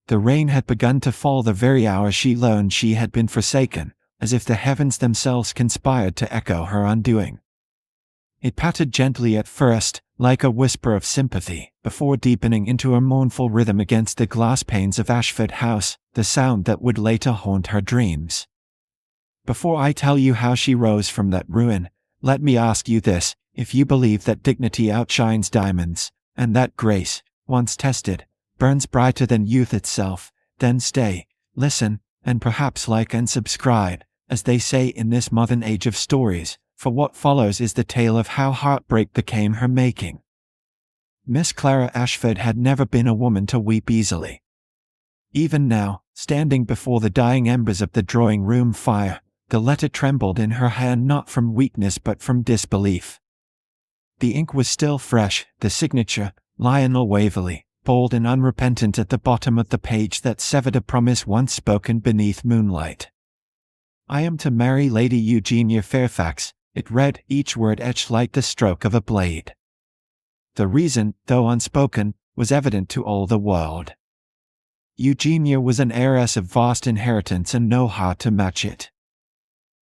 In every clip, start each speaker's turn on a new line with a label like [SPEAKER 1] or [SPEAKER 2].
[SPEAKER 1] The rain had begun to fall the very hour she learned she had been forsaken, as if the heavens themselves conspired to echo her undoing. It pattered gently at first, like a whisper of sympathy, before deepening into a mournful rhythm against the glass panes of Ashford House, the sound that would later haunt her dreams. Before I tell you how she rose from that ruin, let me ask you this: if you believe that dignity outshines diamonds, and that grace, once tested, burns brighter than youth itself, then stay, listen, and perhaps like and subscribe, as they say in this modern age of stories, for what follows is the tale of how heartbreak became her making. Miss Clara Ashford had never been a woman to weep easily. Even now, standing before the dying embers of the drawing-room fire, the letter trembled in her hand not from weakness but from disbelief. The ink was still fresh, the signature, Lionel Waverley, bold and unrepentant at the bottom of the page that severed a promise once spoken beneath moonlight. "I am to marry Lady Eugenia Fairfax," it read, each word etched like the stroke of a blade. The reason, though unspoken, was evident to all the world. Eugenia was an heiress of vast inheritance and no heart to match it.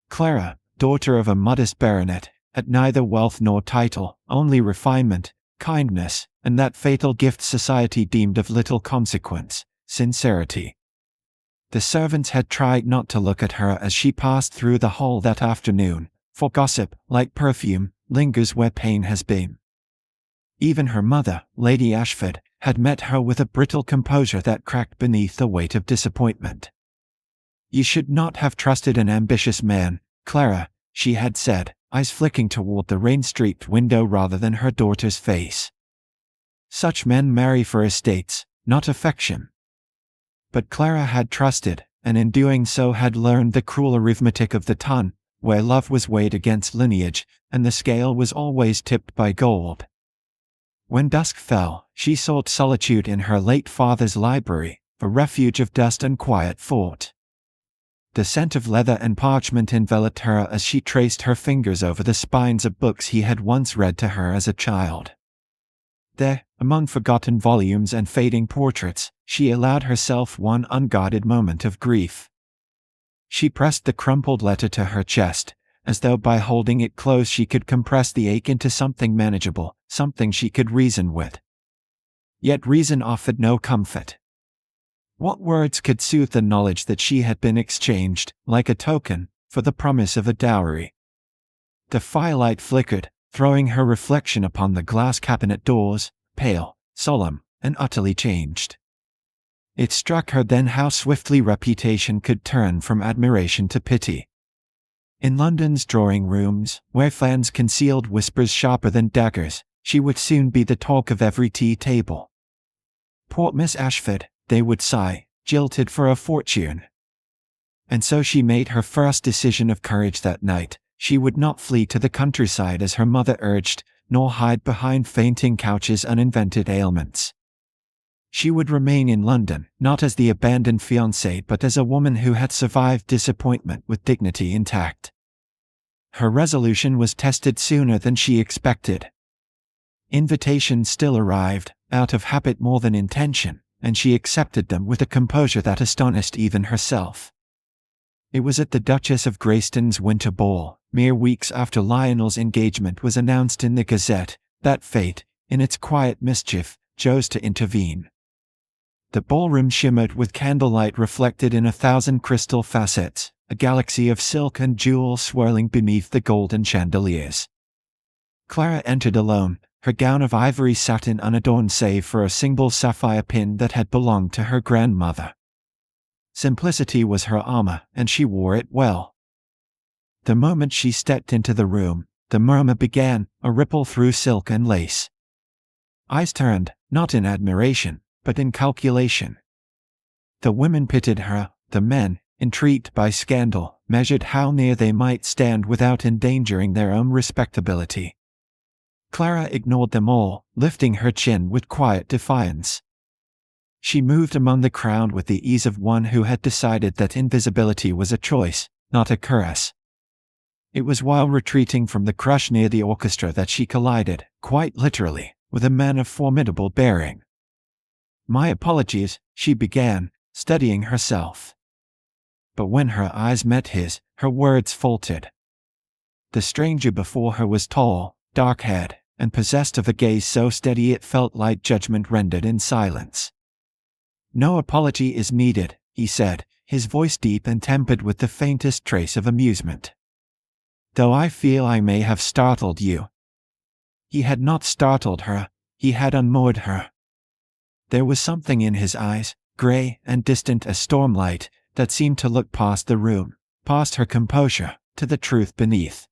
[SPEAKER 1] Clara, daughter of a modest baronet, had neither wealth nor title, only refinement, kindness, and that fatal gift society deemed of little consequence, sincerity. The servants had tried not to look at her as she passed through the hall that afternoon, for gossip, like perfume, lingers where pain has been. Even her mother, Lady Ashford, had met her with a brittle composure that cracked beneath the weight of disappointment. "You should not have trusted an ambitious man, Clara," she had said, eyes flicking toward the rain-streaked window rather than her daughter's face. "Such men marry for estates, not affection." But Clara had trusted, and in doing so had learned the cruel arithmetic of the ton, where love was weighed against lineage, and the scale was always tipped by gold. When dusk fell, she sought solitude in her late father's library, a refuge of dust and quiet thought. The scent of leather and parchment enveloped her as she traced her fingers over the spines of books he had once read to her as a child. There, among forgotten volumes and fading portraits, she allowed herself one unguarded moment of grief. She pressed the crumpled letter to her chest, as though by holding it close she could compress the ache into something manageable, something she could reason with. Yet reason offered no comfort. What words could soothe the knowledge that she had been exchanged, like a token, for the promise of a dowry? The firelight flickered, throwing her reflection upon the glass cabinet doors, pale, solemn, and utterly changed. It struck her then how swiftly reputation could turn from admiration to pity. In London's drawing-rooms, where fans concealed whispers sharper than daggers, she would soon be the talk of every tea-table. "Poor Miss Ashford," they would sigh, "jilted for a fortune." And so she made her first decision of courage that night. She would not flee to the countryside as her mother urged, nor hide behind fainting couches uninvented ailments. She would remain in London, not as the abandoned fiancé but as a woman who had survived disappointment with dignity intact. Her resolution was tested sooner than she expected. Invitations still arrived, out of habit more than intention, and she accepted them with a composure that astonished even herself. It was at the Duchess of Greyston's winter ball, mere weeks after Lionel's engagement was announced in the Gazette, that fate, in its quiet mischief, chose to intervene. The ballroom shimmered with candlelight reflected in 1,000 crystal facets, a galaxy of silk and jewels swirling beneath the golden chandeliers. Clara entered alone, her gown of ivory satin unadorned save for a single sapphire pin that had belonged to her grandmother. Simplicity was her armor, and she wore it well. The moment she stepped into the room, the murmur began, a ripple through silk and lace. Eyes turned, not in admiration, but in calculation. The women pitied her, the men, intrigued by scandal, measured how near they might stand without endangering their own respectability. Clara ignored them all, lifting her chin with quiet defiance. She moved among the crowd with the ease of one who had decided that invisibility was a choice, not a curse. It was while retreating from the crush near the orchestra that she collided, quite literally, with a man of formidable bearing. "My apologies," she began, steadying herself. But when her eyes met his, her words faltered. The stranger before her was tall, dark-haired, and possessed of a gaze so steady it felt like judgment rendered in silence. "No apology is needed," he said, his voice deep and tempered with the faintest trace of amusement. "Though I feel I may have startled you." He had not startled her, he had unmoored her. There was something in his eyes, grey and distant as stormlight, that seemed to look past the room, past her composure, to the truth beneath.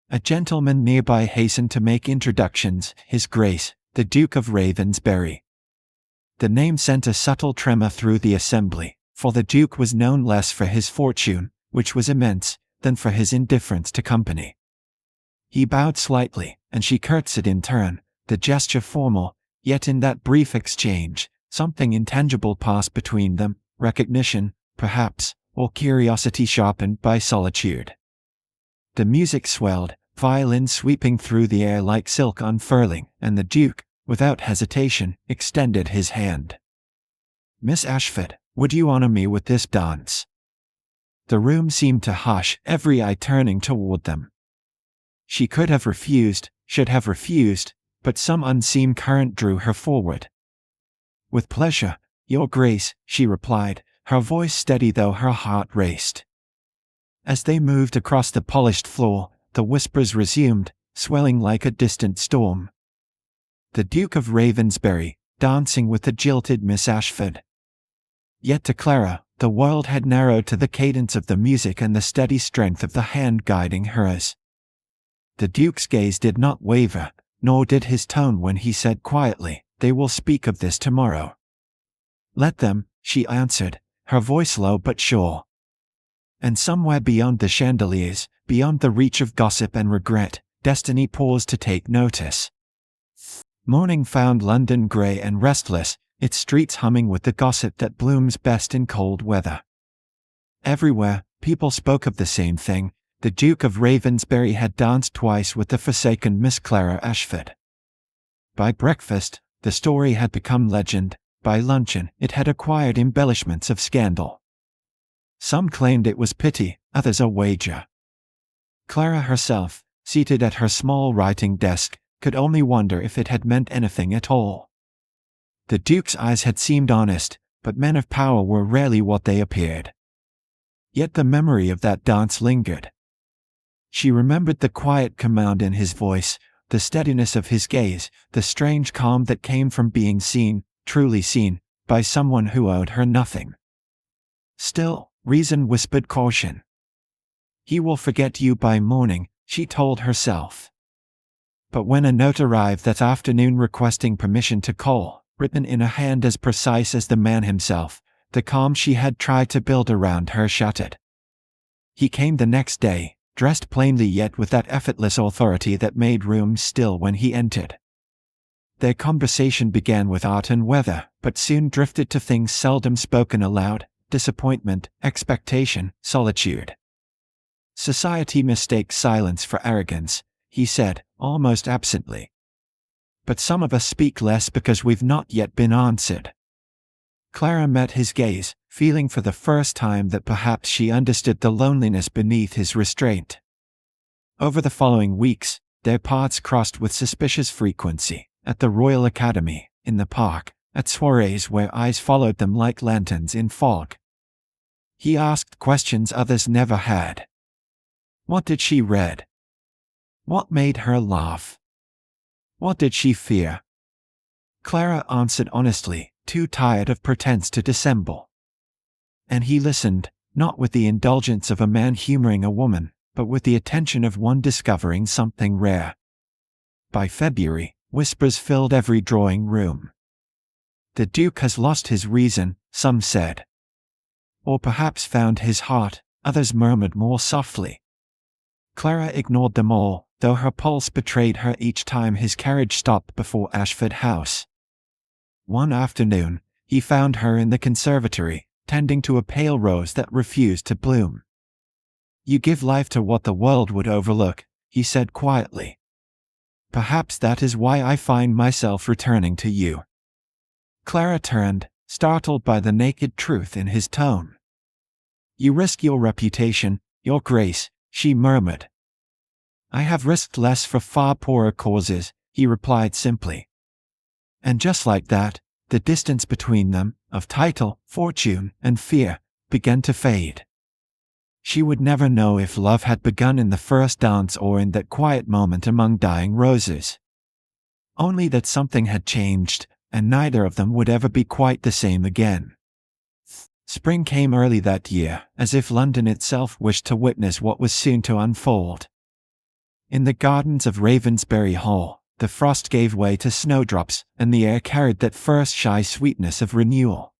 [SPEAKER 1] A gentleman nearby hastened to make introductions, His Grace, the Duke of Ravensbury. The name sent a subtle tremor through the assembly, for the Duke was known less for his fortune, which was immense, than for his indifference to company. He bowed slightly, and she curtsied in turn, the gesture formal, yet in that brief exchange, something intangible passed between them, recognition, perhaps, or curiosity sharpened by solitude. The music swelled, violins sweeping through the air like silk unfurling, and the Duke, without hesitation, extended his hand. "Miss Ashford, would you honor me with this dance?" The room seemed to hush, every eye turning toward them. She could have refused, should have refused, but some unseen current drew her forward. "With pleasure, Your Grace," she replied, her voice steady though her heart raced. As they moved across the polished floor, the whispers resumed, swelling like a distant storm. The Duke of Ravensbury, dancing with the jilted Miss Ashford. Yet to Clara, the world had narrowed to the cadence of the music and the steady strength of the hand guiding hers. The Duke's gaze did not waver, nor did his tone when he said quietly, "They will speak of this tomorrow." "Let them," she answered, her voice low but sure. And somewhere beyond the chandeliers, beyond the reach of gossip and regret, destiny paused to take notice. Morning found London grey and restless, its streets humming with the gossip that blooms best in cold weather. Everywhere, people spoke of the same thing: the Duke of Ravensbury had danced twice with the forsaken Miss Clara Ashford. By breakfast, the story had become legend; by luncheon, it had acquired embellishments of scandal. Some claimed it was pity, others a wager. Clara herself, seated at her small writing desk, could only wonder if it had meant anything at all. The Duke's eyes had seemed honest, but men of power were rarely what they appeared. Yet the memory of that dance lingered. She remembered the quiet command in his voice, the steadiness of his gaze, the strange calm that came from being seen, truly seen, by someone who owed her nothing. Still, reason whispered caution. "He will forget you by morning," she told herself. But when a note arrived that afternoon requesting permission to call, written in a hand as precise as the man himself, the calm she had tried to build around her shattered. He came the next day, dressed plainly yet with that effortless authority that made rooms still when he entered. Their conversation began with art and weather, but soon drifted to things seldom spoken aloud: disappointment, expectation, solitude. "Society mistakes silence for arrogance," he said, almost absently. "But some of us speak less because we've not yet been answered." Clara met his gaze, feeling for the first time that perhaps she understood the loneliness beneath his restraint. Over the following weeks, their paths crossed with suspicious frequency, at the Royal Academy, in the park, at soirees where eyes followed them like lanterns in fog. He asked questions others never had. What did she read? What made her laugh? What did she fear? Clara answered honestly, too tired of pretense to dissemble. And he listened, not with the indulgence of a man humoring a woman, but with the attention of one discovering something rare. By February, whispers filled every drawing room. "The Duke has lost his reason," some said. Or perhaps found his heart, others murmured more softly. Clara ignored them all, though her pulse betrayed her each time his carriage stopped before Ashford House. One afternoon, he found her in the conservatory, tending to a pale rose that refused to bloom. "You give life to what the world would overlook," he said quietly. "Perhaps that is why I find myself returning to you." Clara turned, startled by the naked truth in his tone. "You risk your reputation, your grace," she murmured. "I have risked less for far poorer causes," he replied simply. And just like that, the distance between them, of title, fortune, and fear, began to fade. She would never know if love had begun in the first dance or in that quiet moment among dying roses. Only that something had changed, and neither of them would ever be quite the same again. Spring came early that year, as if London itself wished to witness what was soon to unfold. In the gardens of Ravensbury Hall, the frost gave way to snowdrops, and the air carried that first shy sweetness of renewal.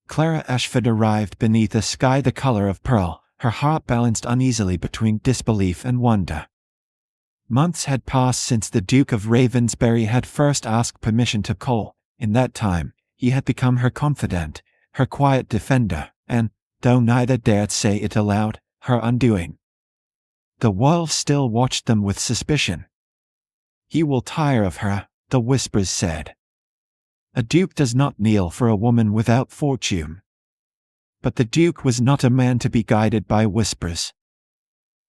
[SPEAKER 1] Clara Ashford arrived beneath a sky the color of pearl, her heart balanced uneasily between disbelief and wonder. Months had passed since the Duke of Ravensbury had first asked permission to call. In that time, he had become her confidant, her quiet defender, and, though neither dared say it aloud, her undoing. The world still watched them with suspicion. "He will tire of her," the whispers said. "A duke does not kneel for a woman without fortune." But the duke was not a man to be guided by whispers.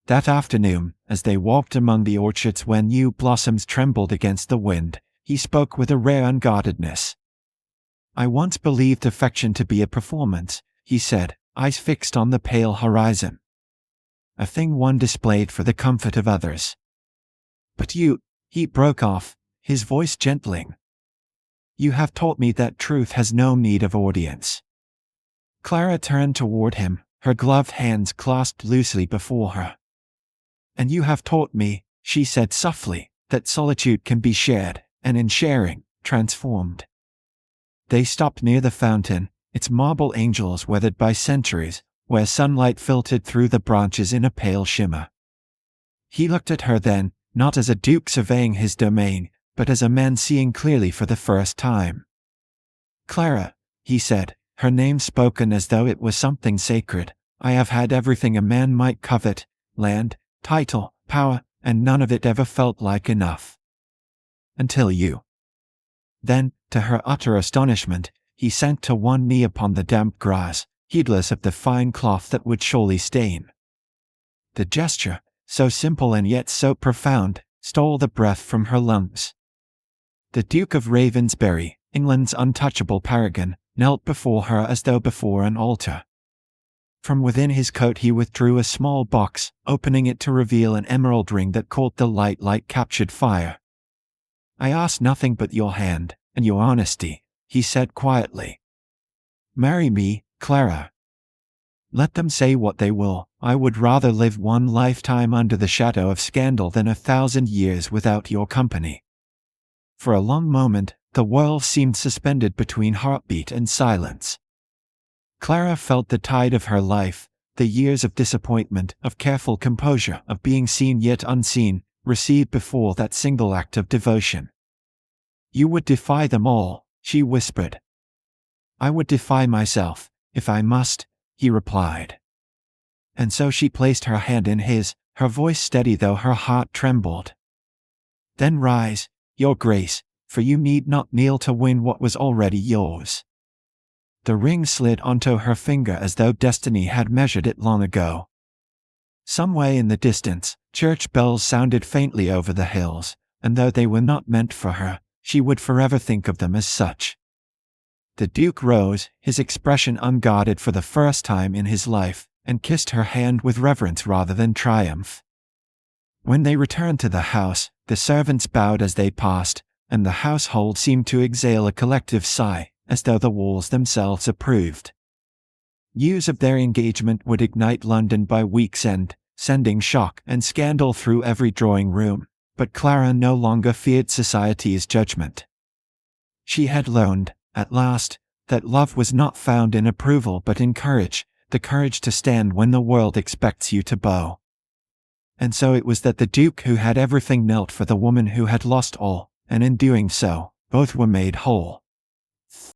[SPEAKER 1] That afternoon, as they walked among the orchards where new blossoms trembled against the wind, he spoke with a rare unguardedness. "I once believed affection to be a performance," he said, eyes fixed on the pale horizon. "A thing one displayed for the comfort of others. But you," he broke off, his voice gentling. "You have taught me that truth has no need of audience." Clara turned toward him, her gloved hands clasped loosely before her. "And you have taught me," she said softly, "that solitude can be shared, and in sharing, transformed." They stopped near the fountain, its marble angels weathered by centuries, where sunlight filtered through the branches in a pale shimmer. He looked at her then, not as a duke surveying his domain, but as a man seeing clearly for the first time. "Clara," he said, her name spoken as though it was something sacred, "I have had everything a man might covet, land, title, power, and none of it ever felt like enough. Until you." Then, to her utter astonishment, he sank to one knee upon the damp grass, heedless of the fine cloth that would surely stain. The gesture, so simple and yet so profound, stole the breath from her lungs. The Duke of Ravensbury, England's untouchable paragon, knelt before her as though before an altar. From within his coat he withdrew a small box, opening it to reveal an emerald ring that caught the light like captured fire. "I ask nothing but your hand, and your honesty," he said quietly. "Marry me, Clara. Let them say what they will, I would rather live one lifetime under the shadow of scandal than 1,000 years without your company." For a long moment, the world seemed suspended between heartbeat and silence. Clara felt the tide of her life, the years of disappointment, of careful composure, of being seen yet unseen, recede before that single act of devotion. "You would defy them all," she whispered. "I would defy myself, if I must," he replied. And so she placed her hand in his, her voice steady though her heart trembled. "Then rise, your grace, for you need not kneel to win what was already yours." The ring slid onto her finger as though destiny had measured it long ago. Some way in the distance, church bells sounded faintly over the hills, and though they were not meant for her, she would forever think of them as such. The Duke rose, his expression unguarded for the first time in his life, and kissed her hand with reverence rather than triumph. When they returned to the house, the servants bowed as they passed, and the household seemed to exhale a collective sigh, as though the walls themselves approved. News of their engagement would ignite London by week's end, sending shock and scandal through every drawing room, but Clara no longer feared society's judgment. She had learned, at last, that love was not found in approval but in courage, the courage to stand when the world expects you to bow. And so it was that the Duke who had everything knelt for the woman who had lost all, and in doing so, both were made whole.